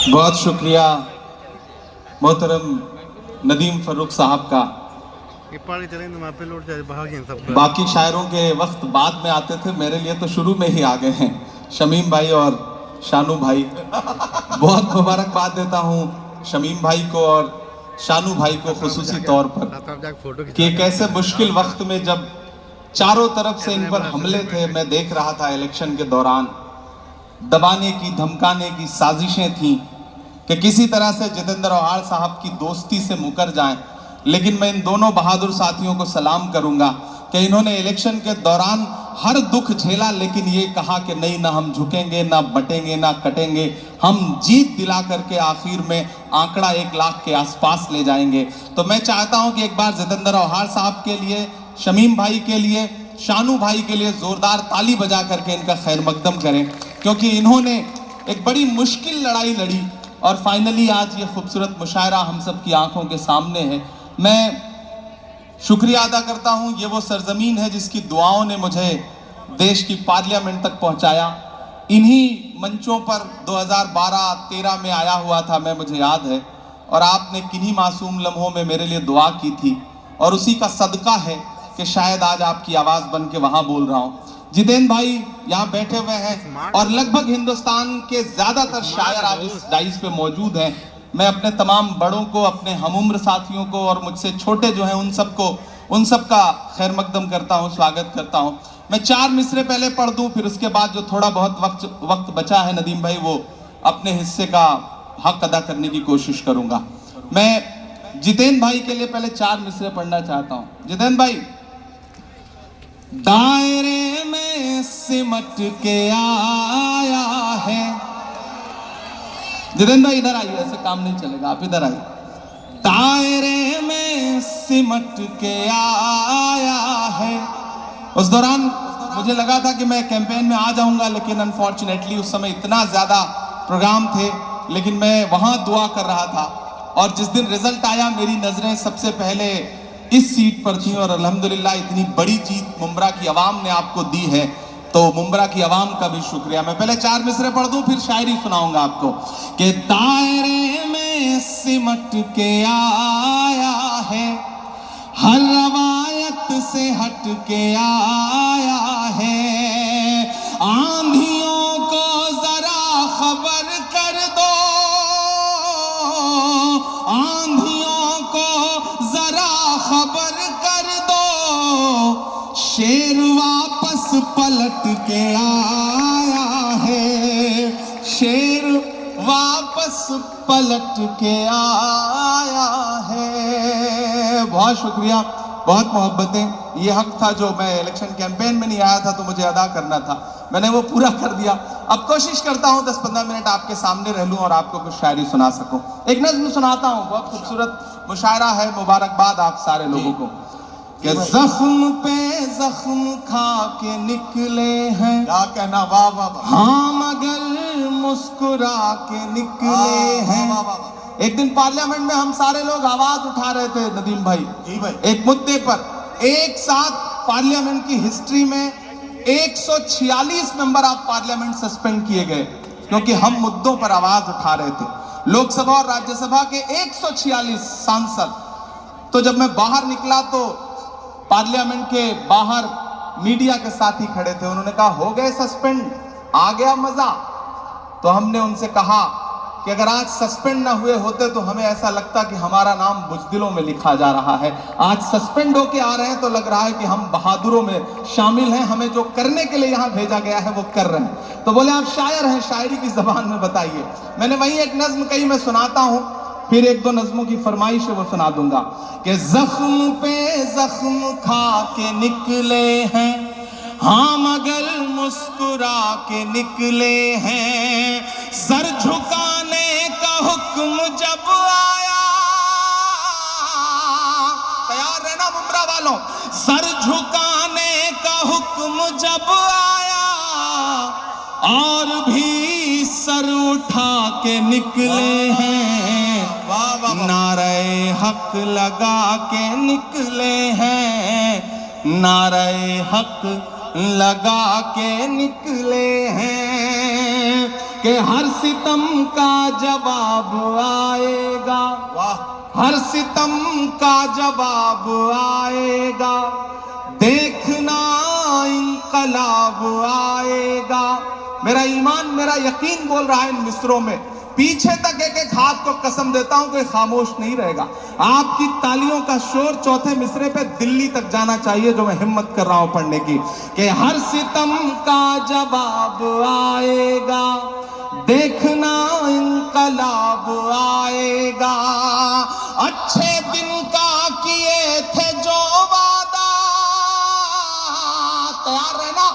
बहुत शुक्रिया मोहतरम नदीम फरूक साहब का। बाकी शायरों के वक्त बाद में आते थे, मेरे लिए तो शुरू में ही आ गए हैं शमीम भाई और शानू भाई। बहुत मुबारकबाद देता हूँ शमीम भाई को और शानू भाई को खुसूसी तौर पर कि एक ऐसे मुश्किल वक्त में जब चारों तरफ से इन पर हमले थे, मैं देख रहा था इलेक्शन के दौरान दबाने की धमकाने की साजिशें थीं कि किसी तरह से जितेंद्र औहाड़ साहब की दोस्ती से मुकर जाएं। लेकिन मैं इन दोनों बहादुर साथियों को सलाम करूंगा कि इन्होंने इलेक्शन के दौरान हर दुख झेला, लेकिन ये कहा कि नहीं, ना हम झुकेंगे, ना बटेंगे, ना कटेंगे, हम जीत दिला करके आखिर में आंकड़ा 1 लाख के आसपास ले जाएंगे। तो मैं चाहता हूं कि एक बार जितेंद्र औहाड़ साहब के लिए, शमीम भाई के लिए, शानू भाई के लिए जोरदार ताली बजा करके इनका खैर मकदम करें, क्योंकि इन्होंने एक बड़ी मुश्किल लड़ाई लड़ी और फाइनली आज ये खूबसूरत मुशायरा हम सब की आंखों के सामने है। मैं शुक्रिया अदा करता हूं, ये वो सरजमीन है जिसकी दुआओं ने मुझे देश की पार्लियामेंट तक पहुंचाया। इन्हीं मंचों पर 2012-13 में आया हुआ था मैं, मुझे याद है, और आपने किन्हीं मासूम लम्हों में मेरे लिए दुआ की थी और उसी का सदका है कि शायद आज आपकी आवाज़ बन के वहाँ बोल रहा हूँ। जितेंद्र भाई यहाँ बैठे हुए हैं और लगभग हिंदुस्तान के ज़्यादातर शायर आज इस डाइस पे मौजूद हैं। मैं अपने तमाम बड़ों को, अपने हमउम्र साथियों को और मुझसे छोटे जो हैं उन सब का खैर मकदम करता हूँ, स्वागत करता हूँ। मैं 4 मिसरे पहले पढ़ दूँ, फिर उसके बाद जो थोड़ा बहुत वक्त बचा है नदीम भाई, वो अपने हिस्से का हक अदा करने की कोशिश करूँगा। मैं जितेंद्र भाई के लिए पहले 4 मिसरे पढ़ना चाहता हूँ। जितेंद्र भाई, दायरे में सिमट के आया है। जितेंद्र भाई इधर आइए, ऐसे काम नहीं चलेगा, आप इधर आइए। दायरे में सिमट के आया है। उस दौरान मुझे लगा था कि मैं कैंपेन में आ जाऊंगा, लेकिन अनफॉर्चुनेटली उस समय इतना ज्यादा प्रोग्राम थे, लेकिन मैं वहां दुआ कर रहा था और जिस दिन रिजल्ट आया मेरी नजरें सबसे पहले इस सीट पर थी और अल्हम्दुलिल्लाह इतनी बड़ी जीत मुंब्रा की आवाम ने आपको दी है, तो मुंब्रा की आवाम का भी शुक्रिया। मैं पहले 4 मिसरे पढ़ दूं, फिर शायरी सुनाऊंगा आपको कि दायरे में सिमट के आया है, हर रवायत से हट के आया है, आंधियों को जरा खबर कर दो, आंधियों को जरा खबर कर दो, शेर वापस पलट के आया है, शेर वापस पलट के आया है। बहुत शुक्रिया, बहुत मोहब्बतें। ये हक था जो मैं इलेक्शन कैंपेन में नहीं आया था तो मुझे अदा करना था, मैंने वो पूरा कर दिया। अब कोशिश करता हूँ 10-15 मिनट आपके सामने रह लूँ और आपको कुछ शायरी सुना सकूँ। एक नज़्म सुनाता हूँ, बहुत खूबसूरत मुशायरा है। मुबारकबाद आप सारे लोगों को कि जख्म पे जख्म खा के निकले हैं, क्या कहना, वाह वाह वाह, हाँ मगर मुस्कुरा के निकले हैं। एक दिन पार्लियामेंट में हम सारे लोग आवाज उठा रहे थे नदीम भाई, जी भाई, एक मुद्दे पर। एक साथ पार्लियामेंट की हिस्ट्री में 146 मेंबर ऑफ पार्लियामेंट सस्पेंड किए गए क्योंकि हम मुद्दों पर आवाज उठा रहे थे। लोकसभा और राज्यसभा के 146 सांसद। तो जब मैं बाहर निकला तो पार्लियामेंट के बाहर मीडिया के साथी खड़े थे, उन्होंने कहा हो गए सस्पेंड, आ गया मजा। तो हमने उनसे कहा कि अगर आज सस्पेंड ना हुए होते तो हमें ऐसा लगता कि हमारा नाम बुज़दिलों में लिखा जा रहा है। आज सस्पेंड होके आ रहे हैं तो लग रहा है कि हम बहादुरों में शामिल हैं, हमें जो करने के लिए यहाँ भेजा गया है वो कर रहे हैं। तो बोले आप शायर हैं, शायरी की जबान में बताइए। मैंने वही एक नज्म कही, मैं सुनाता हूँ, फिर 1-2 नज्मों की फरमाइश है वो सुना दूंगा कि जख्म पे जख्म खा के निकले हैं, हाँ मगर मुस्कुरा के निकले हैं, सर झुकाने का हुक्म जब आया, तैयार रहना मुंब्रा वालों, सर झुकाने का हुक्म जब आया और भी सर उठा के निकले हैं, नारे हक लगा के निकले हैं, नारे हक लगा के निकले हैं कि हर सितम का जवाब आएगा, हर सितम का जवाब आएगा, देखना इनकलाब आएगा। मेरा ईमान, मेरा यकीन बोल रहा है इन मिसरों में, पीछे तक एक एक हाथ को कसम देता हूं, कोई खामोश नहीं रहेगा। आपकी तालियों का शोर चौथे मिसरे पे दिल्ली तक जाना चाहिए, जो मैं हिम्मत कर रहा हूं पढ़ने की, कि हर सितम का जवाब आएगा, देखना इनकलाब आएगा। अच्छे दिन का किए थे जो वादा, तैयार रहना,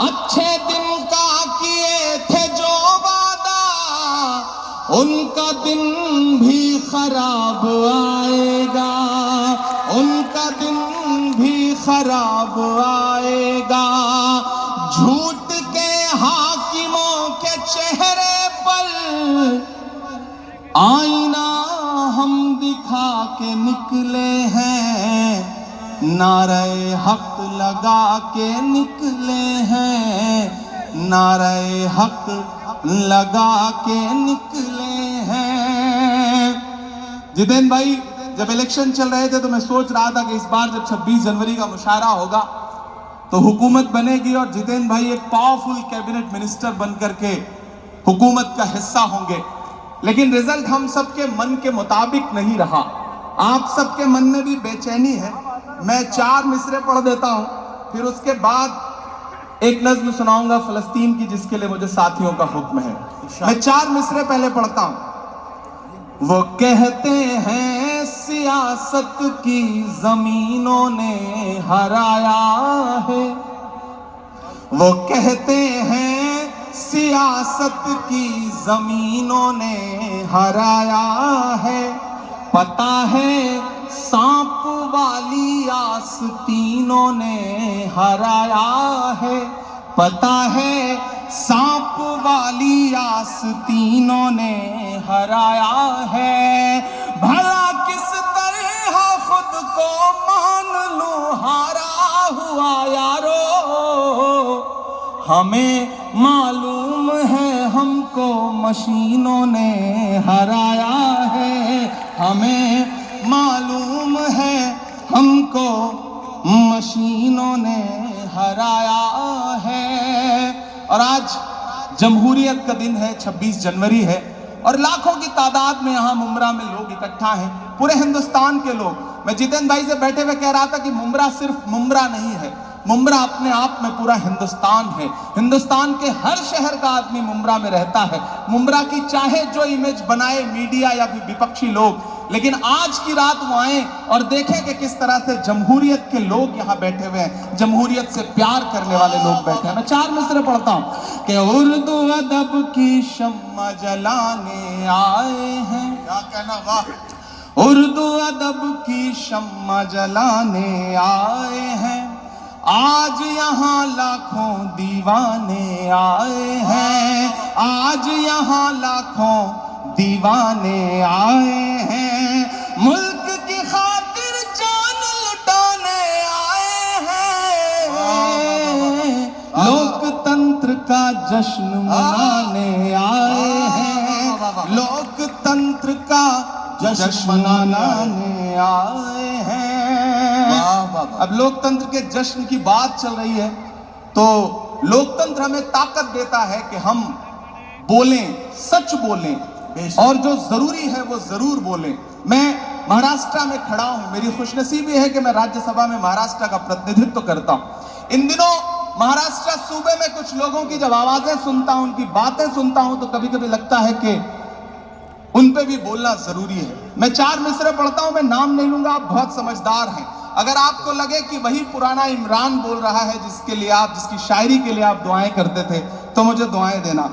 अच्छे दिन का किए थे जो वादा, उनका दिन भी खराब आएगा, उनका दिन भी खराब आएगा। झूठ के हाकिमों के चेहरे पर आईना हम दिखा के निकले हैं, नारे हक लगा के निकले हैं, नारे हक लगा के निकले हैं। जितेंद्र भाई, जब इलेक्शन चल रहे थे तो मैं सोच रहा था कि इस बार जब 26 जनवरी का मुशायरा होगा तो हुकूमत बनेगी और जितेंद्र भाई एक पावरफुल कैबिनेट मिनिस्टर बन करके हुकूमत का हिस्सा होंगे। लेकिन रिजल्ट हम सबके मन के मुताबिक नहीं रहा, आप सबके मन में भी बेचैनी है। मैं 4 मिसरे पढ़ देता हूं, फिर उसके बाद एक नज्म सुनाऊंगा फलस्तीन की, जिसके लिए मुझे साथियों का हुक्म है। मैं 4 मिसरे पहले पढ़ता हूं। वो कहते हैं सियासत की जमीनों ने हराया है, वो कहते हैं सियासत की जमीनों ने हराया है। पता है सांप वाली आस्तीनों ने हराया है, पता है सांप वाली आस्तीनों ने हराया है। भला किस तरह खुद को मान लूं हारा हुआ यारो, हमें मालूम है हमको मशीनों ने हराया है, हमें मालूम है हमको मशीनों ने हराया है। और आज जमहूरियत का दिन है, 26 जनवरी है, और लाखों की तादाद में यहाँ मुमरा में लोग इकट्ठा हैं, पूरे हिंदुस्तान के लोग। मैं जितेंद्र भाई से बैठे हुए कह रहा था कि मुमरा सिर्फ मुमरा नहीं है, मुमरा अपने आप में पूरा हिंदुस्तान है। हिंदुस्तान के हर शहर का आदमी मुमरा में रहता है। मुमरा की चाहे जो इमेज बनाए मीडिया या फिर विपक्षी लोग, लेकिन आज की रात वो आए और देखें कि किस तरह से जमहूरियत के लोग यहाँ बैठे हुए हैं, जमहूरियत से प्यार करने वाले लोग बैठे हैं। मैं 4 मिसरे पढ़ता हूँ कि उर्दू अदब की शम्मा जलाने आए हैं। क्या कहना, वाह। उर्दू अदब की शम्मा जलाने आए हैं, आज यहाँ लाखों दीवाने आए हैं, आज यहाँ लाखों दीवाने आए हैं। मुल्क की खातिर जान लुटाने आए हैं, लोकतंत्र का जश्न मनाने आए हैं, लोकतंत्र का जश्न मनाने आए हैं। अब लोकतंत्र के जश्न की बात चल रही है तो लोकतंत्र हमें ताकत देता है कि हम बोलें, सच बोलें, और जो जरूरी है वो जरूर बोलें। मैं महाराष्ट्र में खड़ा हूं, मेरी खुशनसीबी है कि मैं राज्यसभा में महाराष्ट्र का प्रतिनिधित्व करता हूं। इन दिनों महाराष्ट्र सूबे में कुछ लोगों की जब आवाजें सुनता हूं, उनकी बातें सुनता हूं, तो कभी कभी लगता है कि उन पे भी बोलना जरूरी है। मैं 4 मिसरे पढ़ता हूं, मैं नाम नहीं लूंगा, आप बहुत समझदार हैं। अगर आपको लगे कि वही पुराना इमरान बोल रहा है जिसके लिए आप, जिसकी शायरी के लिए आप दुआएं करते थे, तो मुझे दुआएं देना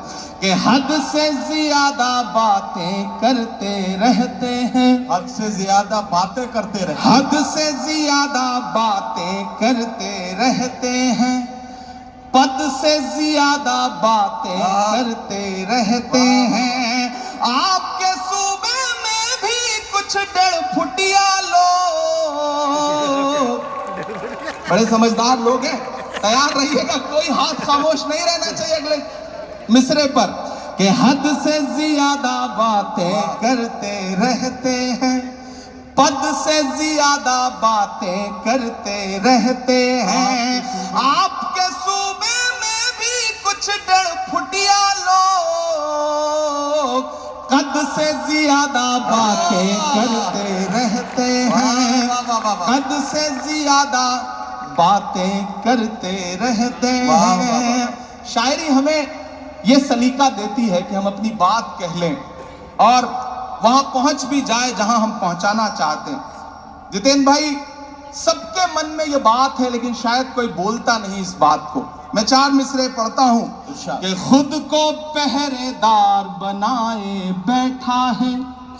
कि हद से ज्यादा बातें करते रहते हैं, हद से ज्यादा बातें करते रहते, हद से ज्यादा बातें करते रहते हैं, पद से ज्यादा बातें करते रहते हैं। आपके सूबे में भी कुछ 1.5 फुटिया लोग, बड़े समझदार लोग हैं, तैयार रहिएगा, कोई हाथ खामोश नहीं रहना चाहिए अगले मिसरे पर। कि हद से ज्यादा बातें करते रहते हैं, पद से ज्यादा बातें करते रहते हैं। आपके सूबे में भी कुछ डरफुटिया लोग कद से ज्यादा बातें करते रहते हैं, कद से ज्यादा बातें करते रहते हैं। शायरी हमें ये सलीका देती है कि हम अपनी बात कह लें और वहां पहुंच भी जाए जहां हम पहुंचाना चाहते हैं। जितेंद्र भाई, सबके मन में ये बात है लेकिन शायद कोई बोलता नहीं इस बात को। मैं 4 मिसरे पढ़ता हूं कि खुद को पहरेदार बनाए बैठा है,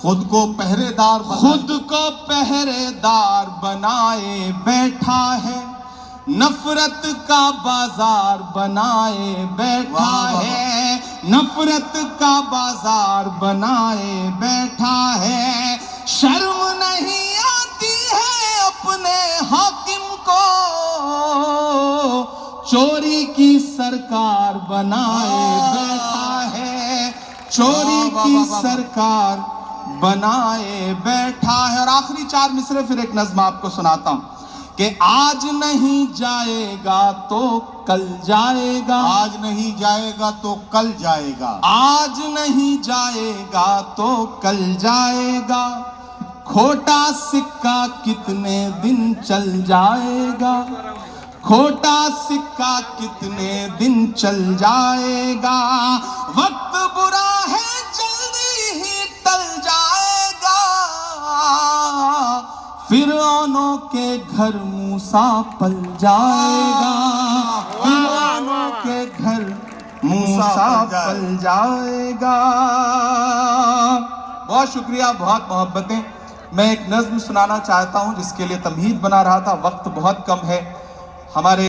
खुद को पहरेदार बनाए बैठा है, नफरत का बाजार बनाए बैठा है, नफरत का बाजार बनाए बैठा है। शर्म नहीं आती है अपने हाकिम को, चोरी की सरकार बनाए बैठा है, चोरी की सरकार बनाए बैठा है। और आखिरी 4 मिसरे फिर एक नज्म आपको सुनाता हूं कि आज नहीं जाएगा तो कल जाएगा, आज नहीं जाएगा तो कल जाएगा, आज नहीं जाएगा तो कल जाएगा, खोटा सिक्का कितने दिन चल जाएगा, खोटा सिक्का कितने दिन चल जाएगा, वक्त बुरा है जल्दी ही टल जाएगा, फिरौनों के घर मूसा पल जाएगा, फिरौनों के घर मूसा पल जाएगा। बहुत शुक्रिया, बहुत मोहब्बतें। मैं एक नज्म सुनाना चाहता हूं जिसके लिए तमहीद बना रहा था, वक्त बहुत कम है हमारे